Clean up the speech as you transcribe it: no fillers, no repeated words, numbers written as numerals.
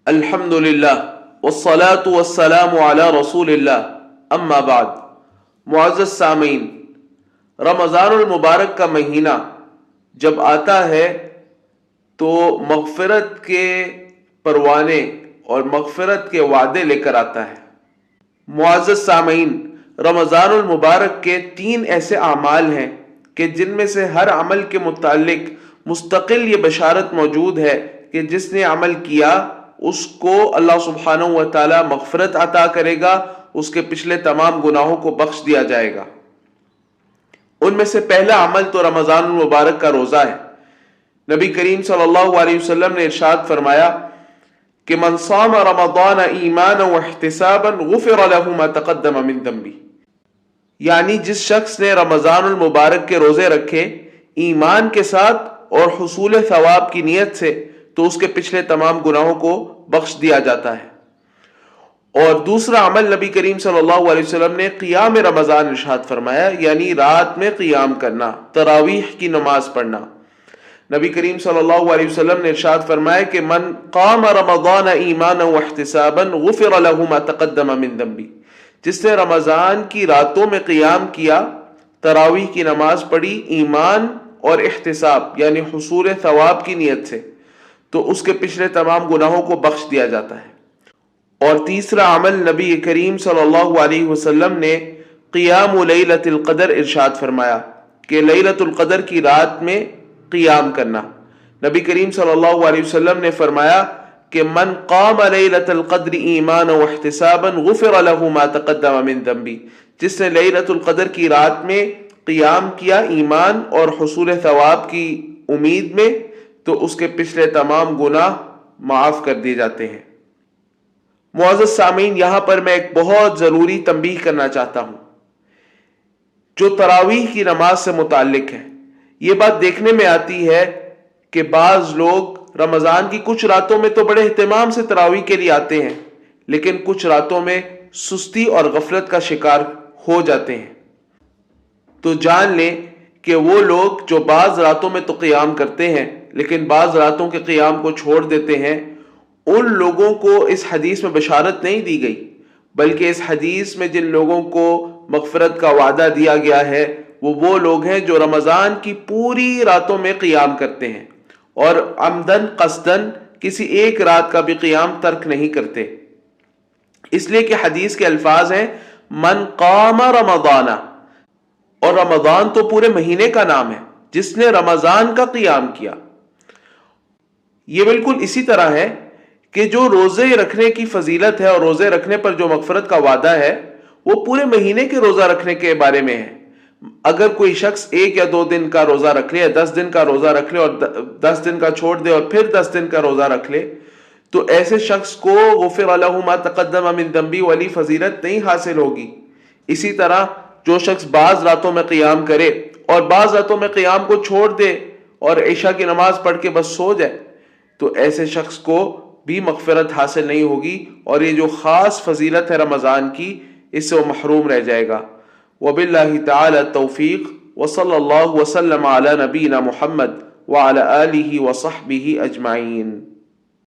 الحمد للہ والصلاة والسلام علی رسول اللہ اما بعد۔ معزز سامعین، رمضان المبارک کا مہینہ جب آتا ہے تو مغفرت کے پروانے اور مغفرت کے وعدے لے کر آتا ہے۔ معزز سامعین، رمضان المبارک کے 3 ایسے اعمال ہیں کہ جن میں سے ہر عمل کے متعلق مستقل یہ بشارت موجود ہے کہ جس نے عمل کیا اس کو اللہ سبحانہ و تعالی مغفرت عطا کرے گا، اس کے پچھلے تمام گناہوں کو بخش دیا جائے گا۔ ان میں سے پہلا عمل تو رمضان المبارک کا روزہ ہے۔ نبی کریم صلی اللہ علیہ وسلم نے ارشاد فرمایا کہ من صام رمضان ایمانا واحتسابا غفر له ما تقدم من ذنبه، یعنی جس شخص نے رمضان المبارک کے روزے رکھے ایمان کے ساتھ اور حصول ثواب کی نیت سے تو اس کے پچھلے تمام گناہوں کو بخش دیا جاتا ہے۔ اور دوسرا عمل نبی کریم صلی اللہ علیہ وسلم نے قیام رمضان ارشاد فرمایا، یعنی رات میں قیام کرنا، تراویح کی نماز پڑھنا۔ نبی کریم صلی اللہ علیہ وسلم نے ارشاد فرمایا کہ من قام رمضان ایمانا واحتسابا غفر له ما تقدم من ذنبه، جس نے رمضان کی راتوں میں قیام کیا، تراویح کی نماز پڑھی ایمان اور احتساب یعنی حصول ثواب کی نیت سے، تو اس کے پچھلے تمام گناہوں کو بخش دیا جاتا ہے۔ اور تیسرا عمل نبی کریم صلی اللہ علیہ وسلم نے قیام لیلۃ القدر ارشاد فرمایا کہ لیلۃ القدر کی رات میں قیام کرنا۔ نبی کریم صلی اللہ علیہ وسلم نے فرمایا کہ من قام لیلۃ القدر ایمانا واحتسابا غفر له ما تقدم من ذنبه، جس نے لیلۃ القدر کی رات میں قیام کیا ایمان اور حصول ثواب کی امید میں، تو اس کے پچھلے تمام گناہ معاف کر دیے جاتے ہیں۔ معزز سامعین، یہاں پر میں ایک بہت ضروری تنبیہ کرنا چاہتا ہوں جو تراویح کی نماز سے متعلق ہے۔ یہ بات دیکھنے میں آتی ہے کہ بعض لوگ رمضان کی کچھ راتوں میں تو بڑے اہتمام سے تراویح کے لیے آتے ہیں، لیکن کچھ راتوں میں سستی اور غفلت کا شکار ہو جاتے ہیں۔ تو جان لیں کہ وہ لوگ جو بعض راتوں میں تو قیام کرتے ہیں لیکن بعض راتوں کے قیام کو چھوڑ دیتے ہیں، ان لوگوں کو اس حدیث میں بشارت نہیں دی گئی، بلکہ اس حدیث میں جن لوگوں کو مغفرت کا وعدہ دیا گیا ہے وہ لوگ ہیں جو رمضان کی پوری راتوں میں قیام کرتے ہیں اور عمدن قصدن کسی ایک رات کا بھی قیام ترک نہیں کرتے، اس لیے کہ حدیث کے الفاظ ہیں من قام رمضان، اور رمضان تو پورے مہینے کا نام ہے، جس نے رمضان کا قیام کیا۔ یہ بالکل اسی طرح ہے کہ جو روزے رکھنے کی فضیلت ہے اور روزے رکھنے پر جو مغفرت کا وعدہ ہے وہ پورے مہینے کے روزہ رکھنے کے بارے میں ہے۔ اگر کوئی شخص 1 یا 2 دن کا روزہ رکھ لے یا 10 دن کا روزہ رکھ لے اور 10 دن کا چھوڑ دے اور پھر 10 دن کا روزہ رکھ لے تو ایسے شخص کو غفر له ما تقدم من ذنبه والی فضیلت نہیں حاصل ہوگی۔ اسی طرح جو شخص بعض راتوں میں قیام کرے اور بعض راتوں میں قیام کو چھوڑ دے اور عشاء کی نماز پڑھ کے بس سو جائے تو ایسے شخص کو بھی مغفرت حاصل نہیں ہوگی، اور یہ جو خاص فضیلت ہے رمضان کی اس سے وہ محروم رہ جائے گا۔ وباللہ تعالی التوفیق، وصلی اللہ وسلم علی نبینا محمد وعلی آلہ وصحبہ اجمعین۔